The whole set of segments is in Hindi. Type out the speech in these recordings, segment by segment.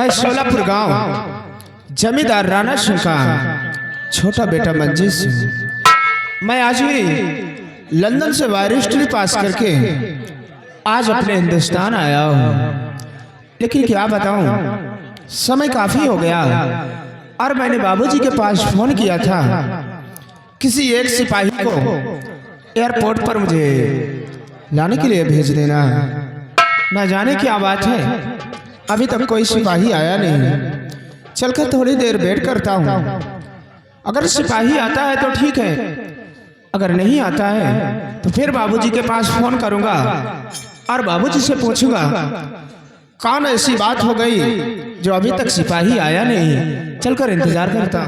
मैं सोलापुर गांव जमींदार राणा सिंह का छोटा बेटा मंजीत सिंह। मैं आज ही लंदन से बारिस्टरी पास करके आज अपने हिंदुस्तान आया हूँ, लेकिन क्या बताऊं, समय काफी हो गया और मैंने बाबूजी के पास फोन किया था किसी एक सिपाही को एयरपोर्ट पर मुझे लाने के लिए भेज देना। न जाने क्या बात है, अभी तक कोई सिपाही आया नहीं। चलकर थोड़ी देर वेट करता हूँ, अगर सिपाही आता है तो ठीक है, अगर नहीं आता है तो फिर बाबूजी के पास फोन करूंगा और बाबूजी से पूछूंगा कौन ऐसी बात हो गई जो अभी तक सिपाही आया नहीं। चलकर इंतजार करता।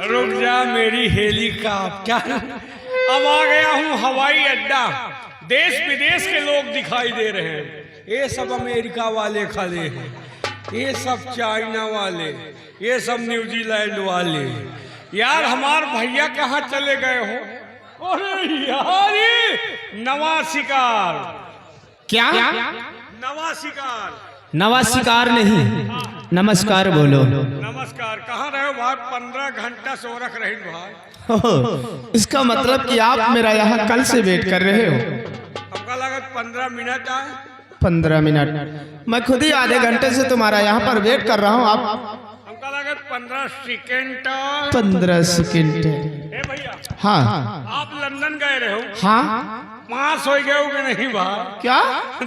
रुक जा मेरी हेलीकॉप्टर, अब आ गया हूँ हवाई अड्डा। देश विदेश के लोग दिखाई दे रहे हैं। ये सब अमेरिका वाले खड़े हैं, ये सब चाइना वाले, ये सब न्यूजीलैंड वाले। यार हमार भैया कहाँ चले गए हो? अरे यार ये नवा शिकार। क्या नवा शिकार? नवा शिकार नहीं, नमस्कार बोलो। नमस्कार। कहाँ रहे हो भाई? 15 घंटा सो रख रहे भाई। इसका मतलब कि आप मेरा यहाँ कल से वेट कर रहे हो। हमका लगा 15 मिनट आए। 15 मिनट? मैं खुद ही आधे घंटे से तुम्हारा यहाँ पर वेट कर रहा हूँ। आप हमका लगा 15 सेकेंड। 15 सेकेंड? भैया हाँ। आप लंदन गए रहे हो? हाँ। पास हो गए हो कि नहीं भाई? क्या?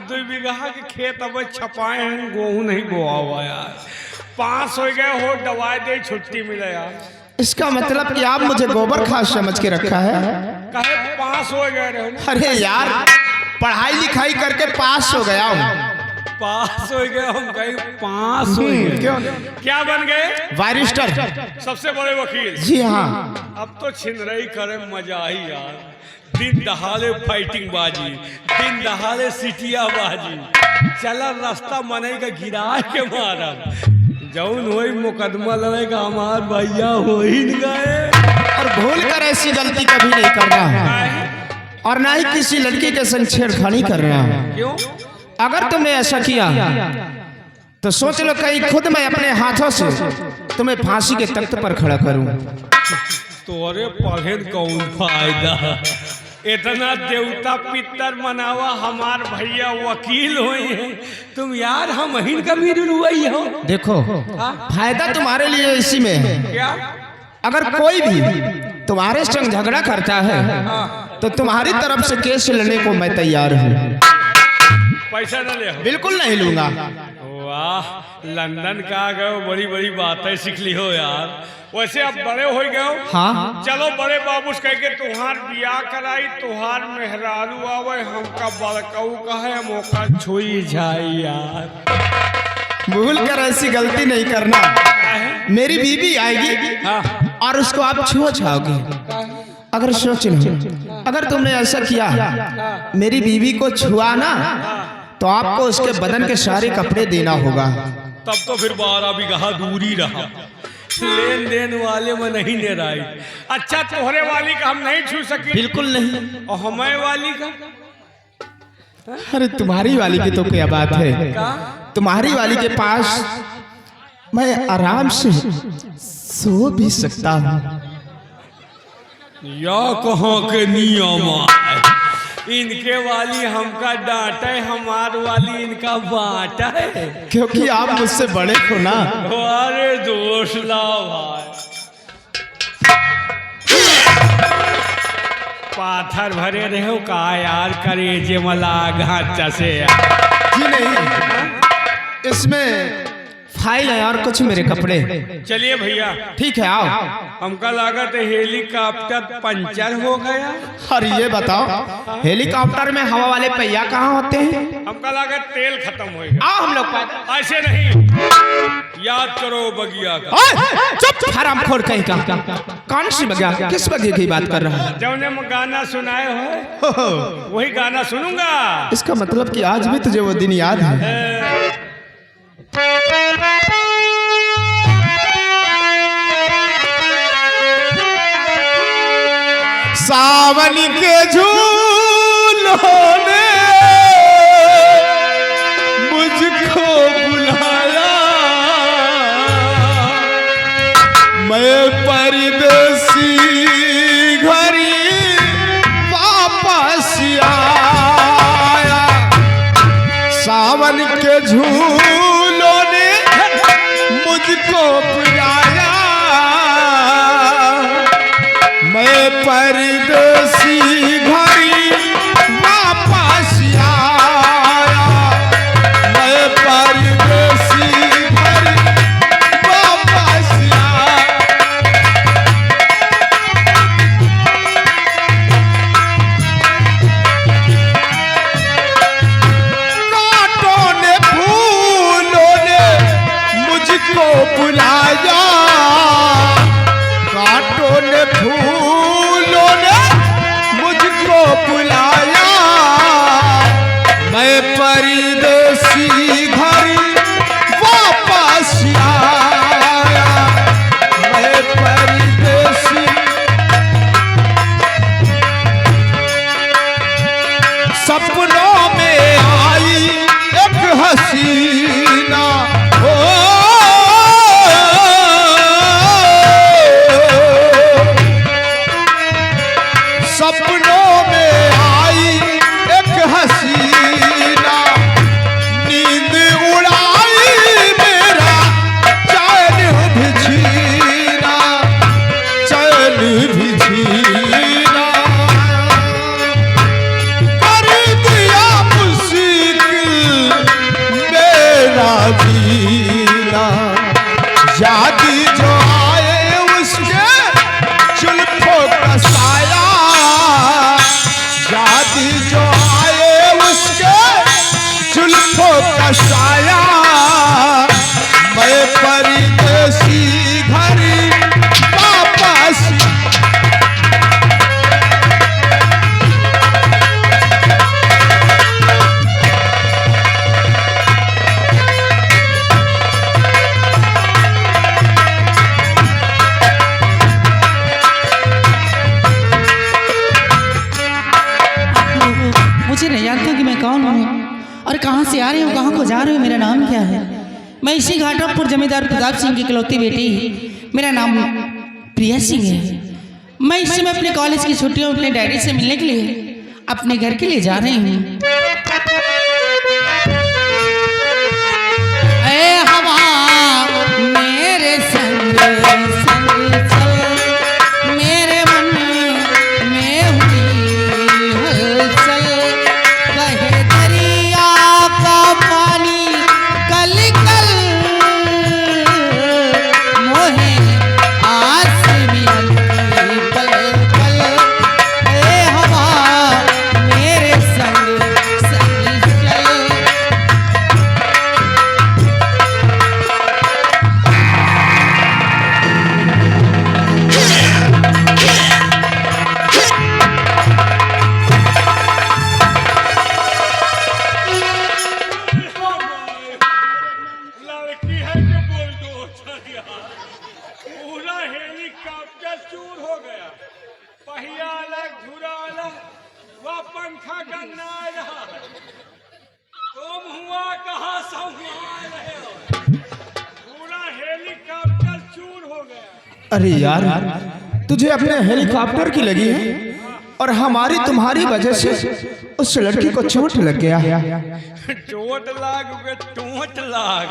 2 बीघा के खेत अब छपाए हैं, गेहूं नहीं बोआ हुआ यार। पास हो गए हो, दवाई दे छुट्टी मिले यार। इसका मतलब कि आप मुझे गोबर खाद समझ के रखा है? कहे पास हो गए रहे हो? अरे यार, पढ़ाई लिखाई करके पास हो गया हूँ। पास हो गए हम, कहीं पास हो गए। क्यों? क्या बन गए? बारिस्टर, सबसे बड़े वकील। जी हाँ। अब तो छिनरई करे मजा ही यार। दिन दहाड़े फाइटिंग बाजी, दिन दहाड़े सिटिया बाजी, चला रास्ता मने का गिरा के मारा। जौन वही मुकदमा लड़ेगा हमार भैया हो ही नहीं गए। और भूल कर ऐसी गलती कभी नहीं करना, और ना ही किसी लड़की के संग छेड़खानी करना। क्यों? अगर तुमने ऐसा किया तो सोच लो कहीं खुद मैं अपने हाथों से तुम्हें फांसी के तख्त पर खड़ा करूं। तोरे पढ़े कौन फायदा? इतना देवता पितर मनावा, हमार भैया वकील हुए हैं, तुम यार हम हिन का भी रुई हो। देखो, फायदा तुम्हारे लिए इसी में है। क्या? अगर कोई भी तुम्हारे संग झगड़ा करता है तो तुम्हारी तरफ से केस लड़ने को मैं तैयार हूँ। पैसा न ले? बिल्कुल नहीं लूंगा। वाह, लंदन का गए, बड़ी बड़ी बातें सीख ली हो यार। वैसे अब बड़े हो गए हो। हाँ। चलो बड़े बाबू कह के तुहार बियाह कराई, तुहार मेहरारू आवे, हमका बड़काऊ कहे, मौका छुई जाए यार। भूल कर ऐसी गलती नहीं करना। मेरी बीवी आएगी और उसको आप छुआ छाओगे। अगर सोच लो, अगर तुमने ऐसा किया, मेरी बीवी को छुआ ना, तो आपको उसके बदन के सारे कपड़े देना होगा। तब तो फिर 12 बीघा दूरी रहा। लेन देन वाले में नहीं ले रही। अच्छा, तोहरे वाली का हम नहीं छू सके? बिल्कुल नहीं। और हमें वाली का? अरे तुम्हारी वाली की तो क्या बात है, तुम्हारी वाली के पास मैं आराम से सो भी सकता हूँ। या कहाँ के नियम है? इनके वाली हमका डांटे, हमार वाली इनका बांटा है। क्योंकि आप मुझसे बड़े हो ना। अरे दोष ला भाई, पाथर भरे रहे का यार, करे जे मला घाचा से जी नहीं, इसमें फाइल है और कुछ मेरे कपड़े। चलिए भैया, ठीक है आओ। हमका लागत है हेलीकॉप्टर पंचर हो गया। और ये बताओ, हेलीकॉप्टर में हवा वाले पहिया कहाँ होते हैं? हमका लागत तेल खत्म हो गया। आओ हम लोग। ऐसे नहीं, याद करो बगिया का। चुप, हरामखोर कहीं का। कौन सी बगिया? किस बगिया की बात कर रहा है? जौने में गाना सुनाए हो वही गाना सुनूंगा। इसका मतलब कि आज भी तुझे वो दिन याद है। सावन के झूलों ने मुझको बुलाया, मैं परदेसी घरी वापस आया। सावन के झूलों ने मुझको बुलाया, मैं परदेसी घरी वापस आया, मैं परदेसी घरी वापस आया। कांटों ने फूलों ने मुझको बुलाया, कांटों ने फूलों ने मुझको बुलाया, मैं परदेसी घर वापस आया, मैं परदेसी। सपनों में आई एक हसीना, हो सपनों में आई एक हसीना, नींद उड़ाई मेरा चैन भी छीना, चैन भी छीना, कर दिया मुश्किल मेरा जीना। याद जो आए उसके जुल्फों का साया, याद जो आए उसके जुल्फों का साया, मैं परदेसी घर वापस। मुझे नहीं जानते कि मैं कौन हूँ और कहाँ से आ रही हूँ, कहाँ को जा रही हूँ, मेरा नाम क्या है। मैं इसी घाटमपुर जमींदार प्रताप सिंह की इकलौती बेटी, मेरा नाम प्रिया सिंह है। मैं इस समय अपने कॉलेज की छुट्टियों अपने डैडी से मिलने के लिए अपने घर के लिए जा रही हूँ। ए हवा मेरे संग संग चल, मेरे मन में हुई हलचल, कहे दरिया का पानी कल कल, मोहे आस मिलती पल पल। ए हवा मेरे संग संग चल। लड़की है जो बोल दो पूरा हेलीकॉप्टर चूर हो गया, पहिया अलग धुरा अलग, वह पंखा गन्ना रहा, तुम हुआ कहाँ संभाल रहे हो, पूरा हेलीकॉप्टर चूर हो गया। अरे यार, तुझे अपने हेलीकॉप्टर की लगी है और हमारी तुम्हारी वजह से उस लड़की को चोट लग गया। चोट लाग गए, टोट लाग।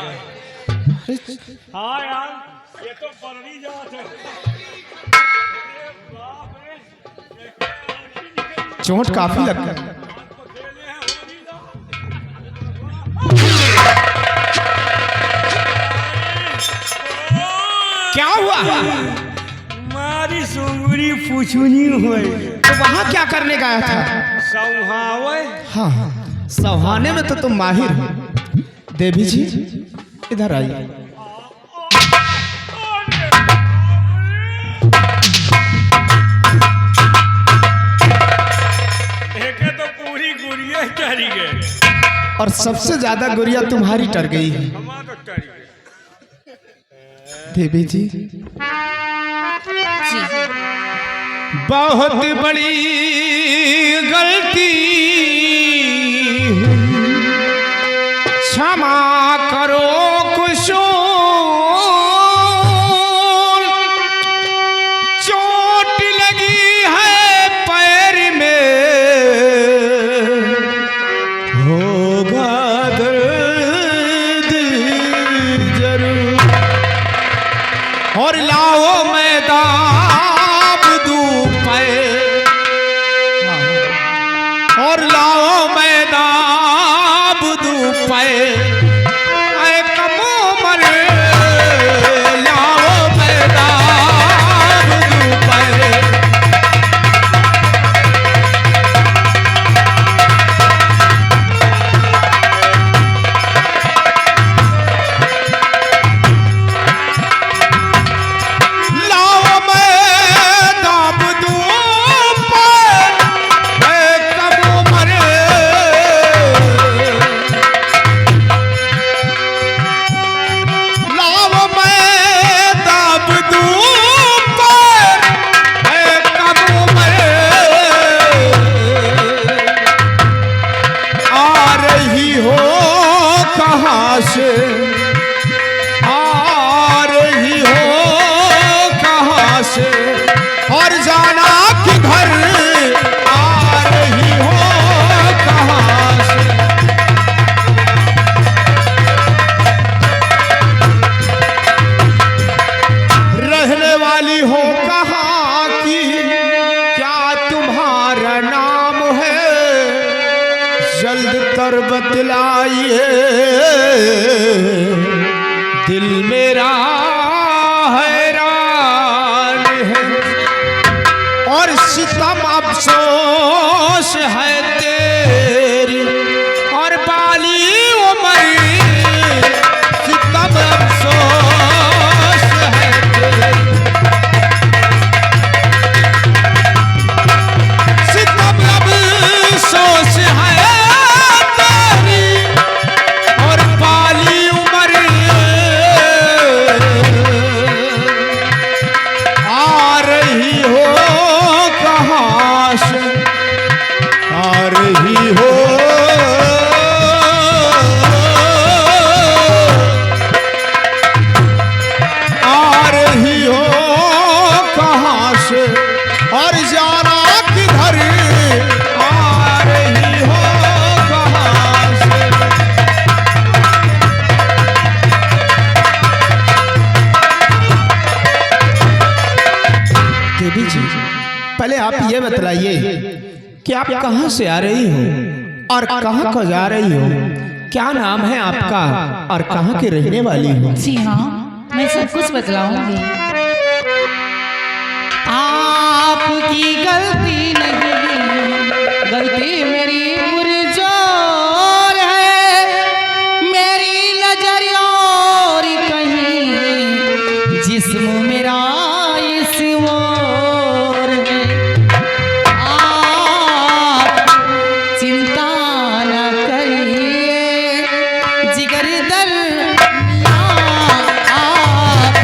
हाँ यार, ये तो बड़ी जात है। अरे बाप रे, चोट काफी लग गया। आपको खेले हैं होली दा। क्या हुआ? मारी सुंगरी फुचुनी हुई। तो वहाँ क्या करने गया था? संभावे। हाँ, सहाने में तो तुम माहिर हो। देवी जी इधर आइए। तो पूरी गुड़िया टरी गए और सबसे ज्यादा गुड़िया तुम्हारी टर गई है। हमारा तो टरी गए। देवी जी जी बहुत बड़ी गलती हुई, क्षमा करो कुशोल, चोट लगी है पैर में, होगा दर्द जरूर, और लाओ मैं दाब दूं पैर, और लाओ मैं दाब दूं पैर, ऐ कम उम्र लाओ मैं दाब दूं पैर। लाओ मैं दाब दूं पैर, ऐ कम उम्र लाओ मैं दाब दूं पैर, ऐ कम उम्र आ रही हो कहाँ से, आ रही हो कहाँ से, और जाना किधर, आ रही हो कहाँ से। रहने वाली हो कहाँ की, क्या तुम्हारा नाम है, जल्द तर बतलाइए, दिल मेरा हैरान है, और सितम अफसोस है तेरी, और बाली उम्र सितम अफसोस है तेरी, सितम अफसोस है तेरी, और बाली उम्र आ रही हो कहाँ से, आ रही हो, आ रही हो कहाँ से, और जाना किधर, आ रही हो कहाँ से। देवी जी, पहले आप ये बतलाइए कि आप कहाँ से आ रही हो और कहाँ को जा रही हो, क्या नाम है आपका और कहाँ की रहने वाली हो। जी हाँ, मैं सब कुछ बतलाऊंगी। आपकी गलती नहीं, गलती मेरी पुरजोर है, मेरी नजर और कहीं, जिस्म मेरा इस ओर है। आप चिंता न करिए, जिगर दरिया आप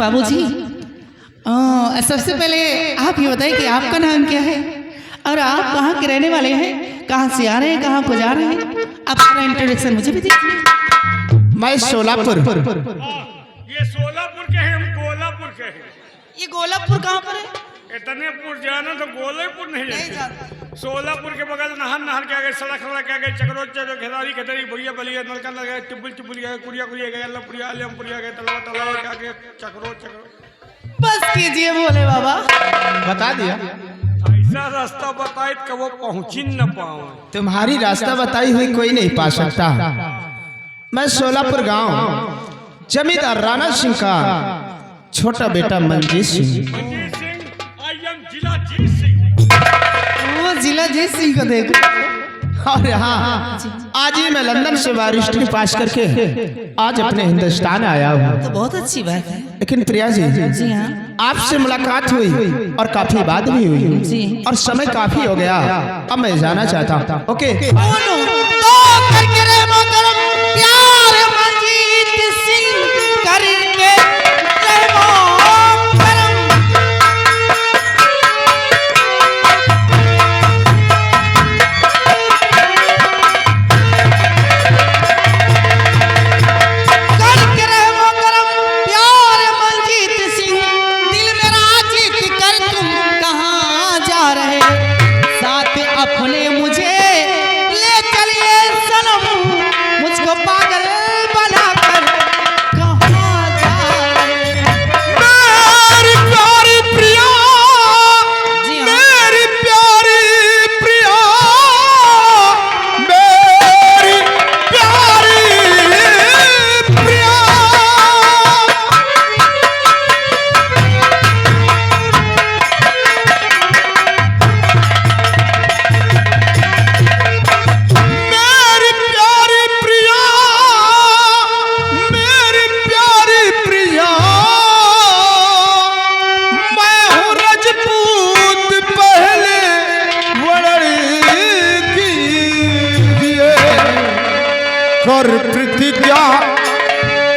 बाबूजी, सबसे पहले आप ये बताइए कि आपका नाम क्या है और आप कहाँ के रहने वाले हैं, कहाँ से आ रहे हैं, कहाँ को जा रहे हैं? आप अपना इंट्रोडक्शन मुझे भी दीजिए। मैं सोलापुर। ये सोलापुर के हैं, हम गोलापुर के हैं। ये गोलापुर कहाँ पर है? इतनेपुर जाना तो गोलापुर नहीं जाते। सोलापुर के बगल नहर के आगे, सड़क के आगे, चक्रो चक्रो, घेरारी खेतरी, बुढ़िया बलिया, नलका लगा, टिब्बुल टिब्बुल गए, कुड़िया कुड़िया गए, अल्लाहपुरिया अलियमपुरिया गए, तलाव तलाव के आगे, चक्रो चक्रो। बस कीजिए भोले बाबा। बता दिया। ऐसा रास्ता बताए कि वो पहुंच ही न पाओ। तुम्हारी रास्ता बताई हुई कोई नहीं पा सकता। मैं सोलापुर गांव जमींदार राणा सिंह का छोटा बेटा मंजीत सिंह। जिला जीत सिंह। वो जिला जीत सिंह को देखो। और हाँ, आज ही मैं लंदन से बारिस्टरी पास करके आज अपने हिंदुस्तान आया हूँ। तो बहुत अच्छी बात है। लेकिन प्रिया जी, जी हाँ, आपसे मुलाकात हुई और काफी बात भी हुई जी। और समय काफी हो गया। अब मैं जाना चाहता हूँ। ओके। बोलो तो करके रे मोहतरम प्यार मंजीत सिंह करके रे मोहतरम। करके रे मोहतरम प्यार मंजीत सिंह, दिल मेरा जीत कर तुम कहाँ जा रहे, साथ अपने मुझे ले चलिए सनम, मुझको पागल बनाकर कहाँ जा रहे। मेरी प्यारी प्रिया, जी हाँ, मेरी प्यारी प्रिया, मेरी प्यारी प्रिया। मेरी प्यारी प्रिया, मेरी प्यारी प्रिया, मैं हूँ राजपूत पहले वड़की दिए कर प्रतिज्ञा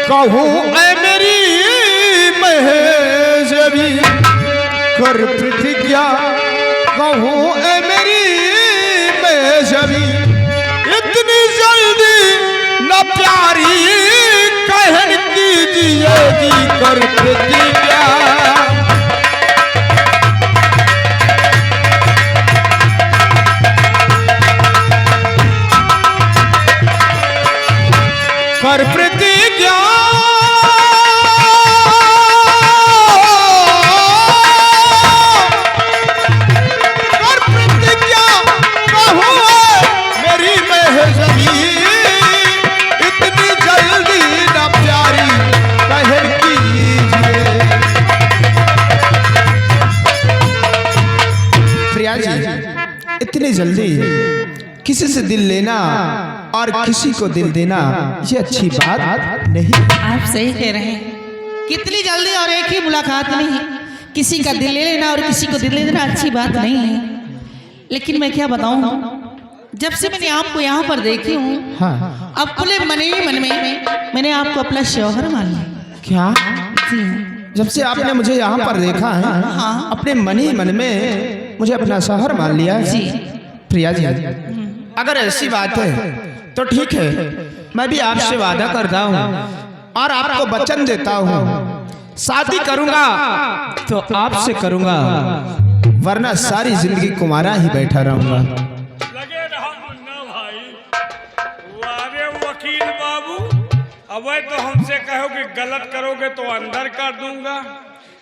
कहूँ ऐ मेरी महेशवी, कर प्रतिज्ञा कहूँ ऐ मेरी महेशवी, इतनी जल्दी न प्यारी कहन कीजिएगी, कर प्रतिज्ञा। कर प्रतिज्ञा कर प्रतिज्ञा कहूँ मेरी महेशवी, इतनी जल्दी न प्यारी कहन कीजिए। प्रिया जी, इतनी जल्दी किसी से दिल लेना और किसी को दिल देना ये अच्छी बात नहीं। आप सही कह रहे हैं। कितनी जल्दी और एक ही मुलाकात नहीं, किसी का दिल ले लेना और किसी को दिल ले देना अच्छी बात नहीं है। लेकिन मैं क्या बताऊं, जब से मैंने आपको यहाँ पर देखी हूँ, हाँ। अपने मन ही मन में मैंने आपको अपना शौहर मान लिया। क्या? जी हाँ। जब से आपने मुझे यहाँ पर देखा है, हाँ। अपने मन ही मन में मुझे अपना शौहर मान लिया है। जी। प्रिया जी, अगर ऐसी बात है तो ठीक है, मैं भी आपसे वादा करता हूँ और आपको वचन देता हूँ, शादी करूंगा तो आपसे करूंगा, वरना सारी जिंदगी कुमारा ही बैठा रहूंगा। लगे रहा मुन्ना भाई। वारे वकील बाबू, अब तो हमसे कहो कि गलत करोगे तो अंदर कर दूंगा।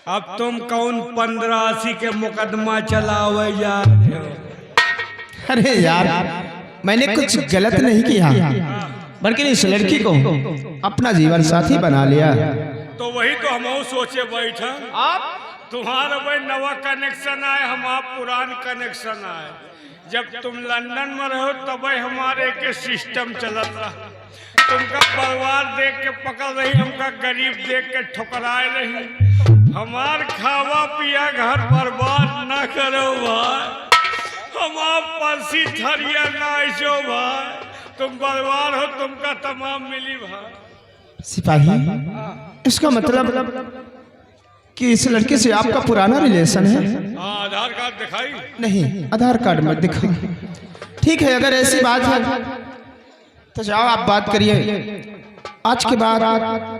अब तुम कौन 1580 के मुकदमा चलावे जा रहे हो? अरे यार, मैंने कुछ गलत नहीं किया, बल्कि इस लड़की को अपना जीवन साथी बना लिया। तो वही तो हम सोचे बैठा, तुम्हारा वही नवा कनेक्शन आए, हमारा पुरान कनेक्शन आए। जब तुम लंदन में रहो तब हमारे के सिस्टम चलत रहा। तुमका परिवार देख के पकड़ रही, हमका गरीब देख के ठुकराए रही। हमार खावा पिया घर बर्बाद न करो भाई, हमार पर्सी थरिया ना ऐसो भाई। तुम बर्बाद हो, तुमका तमाम मिली भाई। सिपाही, इसका मतलब कि इस लड़के से आपका पुराना रिलेशन है? हाँ, आधार कार्ड दिखाई। नहीं, आधार कार्ड मत दिखाओ। ठीक है, अगर ऐसी बात है तो जाओ आप बात करिए। आज के बाद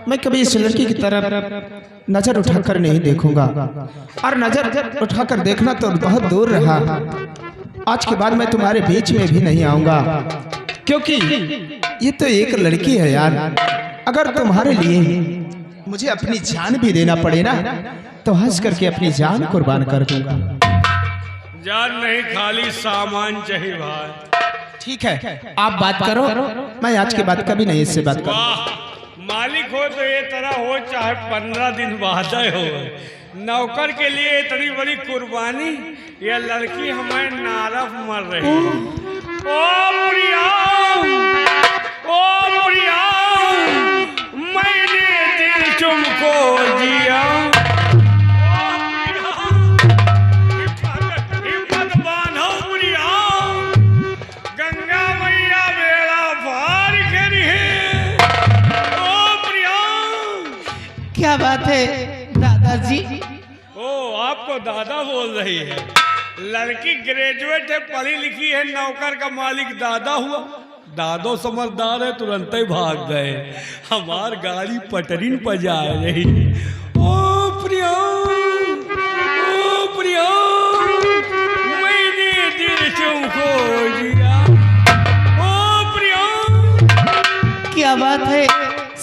मैं कभी इस लड़की की तरफ नजर उठाकर नहीं देखूंगा, और नजर उठाकर देखना तो बहुत दूर रहा। आज के बाद मैं तुम्हारे बीच में भी नहीं आऊंगा, क्योंकि ये तो एक लड़की है यार। अगर तुम्हारे लिए मुझे अपनी जान भी देना पड़े ना, तो हंस करके अपनी जान कुर्बान कर दूंगा। जान नहीं, खाली सामान चाहिए भाई। ठीक है, आप बात करो, मैं आज के बाद कभी नहीं इससे बात करूं। वाह, मालिक हो तो ये तरह हो, चाहे 15 दिन बाद हो। नौकर के लिए इतनी बड़ी कुर्बानी, ये लड़की हमें नारफ मर रही है। ओ प्रिया, ओ प्रिया, मैंने दिल तुमको दिया। हिम्मत बांधो प्रिया, गंगा मैया बेड़ा पार करी है। ओ प्रिया, क्या बात है दादाजी? ओ आपको दादा बोल रही है? लड़की ग्रेजुएट है, पढ़ी लिखी है, नौकर का मालिक दादा हुआ। दादो समझदार है, तुरंत ही भाग गए। हमार गाड़ी पटरीन पर जा रही है। ओ प्रिया, ओ प्रिया, मैंने दिल तुमको दिया। ओ प्रिया, क्या बात है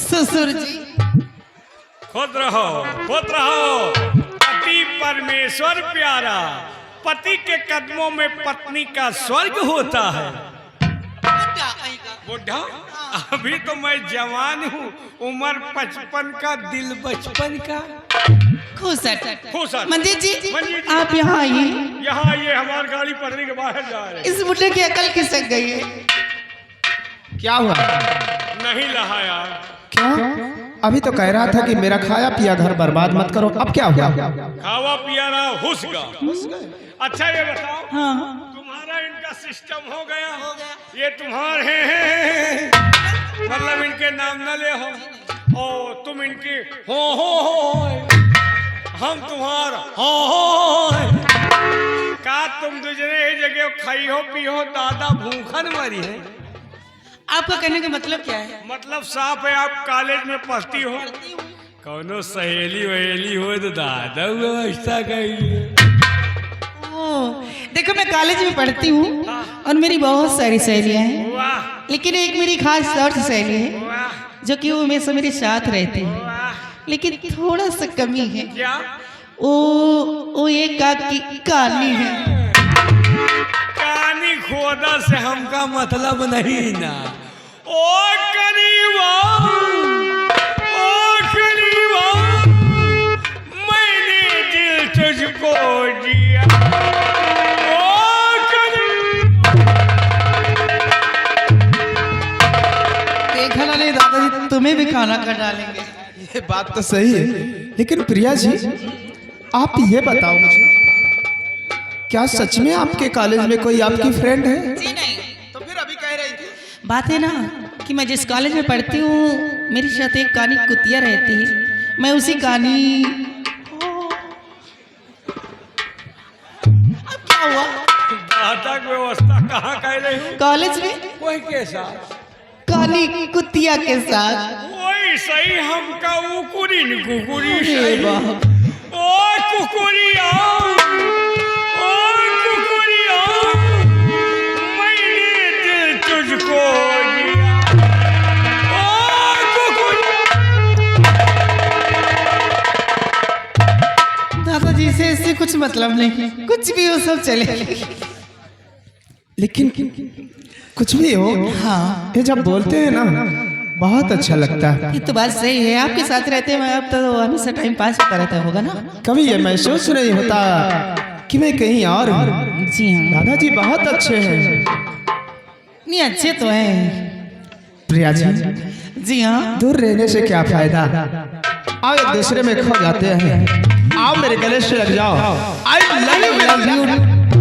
ससुर जी? खुद रहो, खुद रहो। पति परमेश्वर प्यारा, पति के कदमों में पत्नी का स्वर्ग होता है। बुढ़ा, अभी तो मैं जवान हूँ, उम्र 55 का, दिल बचपन का। खुसर मंदिर जी, मंजीत जी, आप यहाँ आइए। यहाँ ये हमारी गाड़ी पटरी के बाहर जा रहे हैं। इस बुढ़े की अकल खिसक गई है। क्या हुआ? नहीं लहाया। क्या? अभी तो कह रहा था कि मेरा खाया पिया घर बर्बाद मत करो, अब क्या हुआ? खावा पिया रहा, हुस गया। अच्छा ये बताओ, हाँ, तुम्हारा इनका सिस्टम हो गया? ये तुम्हारे हैं, मतलब इनके नाम न ले हो। और तुम इनकी हो, हम तुम्हारा हो। का तुम दूसरे जगह खाई हो पी हो, दादा भूखन मरी है? आपका कहने का मतलब क्या है? मतलब साफ है, आप कॉलेज में पढ़ती हो, कौनो सहेली वहेली हो तो दादा व्यवस्था करिए। देखो मैं कॉलेज में पढ़ती हूँ और मेरी बहुत सारी सहेलियाँ हैं, वाह लेकिन एक मेरी खास तौर से सहेली है वाह जो कि वो हमेशा मेरे साथ रहती है, वाह। लेकिन थोड़ा सा कमी है। क्या? वो एक काली है। कानी खोदा से हमका मतलब नहीं ना। ओ करीबा, ओ करीबा, मैंने दिल तुझको दिया। ओ करीबा। देखा ना नहीं दादाजी, तुम्हें भी खाना खा डालेंगे। ये बात तो सही है, लेकिन प्रिया जी आप ये बताओ मुझे, क्या सच में आपके कॉलेज में कोई आपकी फ्रेंड है? जी नहीं। तो फिर अभी कह रही थी। बात है ना कि मैं जिस कॉलेज में पढ़ती हूँ मेरे साथ एक कानी कुतिया रहती है। मैं उसी कानी। अब क्या हुआ? दादा की व्यवस्था कहाँ कर रही हूँ? कॉलेज में कोई के साथ? कानी कुतिया के साथ। वही सही, हमका उकुरी न कुकुरी अरे सही। बाप। ओ कुकुरिया, ओ कुकुरिया, मैंने दिल तुझको दिया। ओ कुकुरिया। दादाजी से इससे कुछ मतलब नहीं, कुछ भी हो सब चले। लेकिन कुछ भी हो, हाँ ये जब बोलते हैं ना बहुत अच्छा लगता है। ये तो बात सही है, आपके साथ रहते हैं अब तो हमेशा टाइम पास होता रहता होगा ना। कभी ये महसूस नहीं होता कि मैं कहीं और हूँ। जी हाँ, दादाजी बहुत अच्छे हैं। नहीं अच्छे तो हैं। प्रिया जी जी हाँ, दूर रहने से क्या फायदा, आओ एक दूसरे में खो जाते हैं। आओ मेरे गले से लग जाओ। I love you.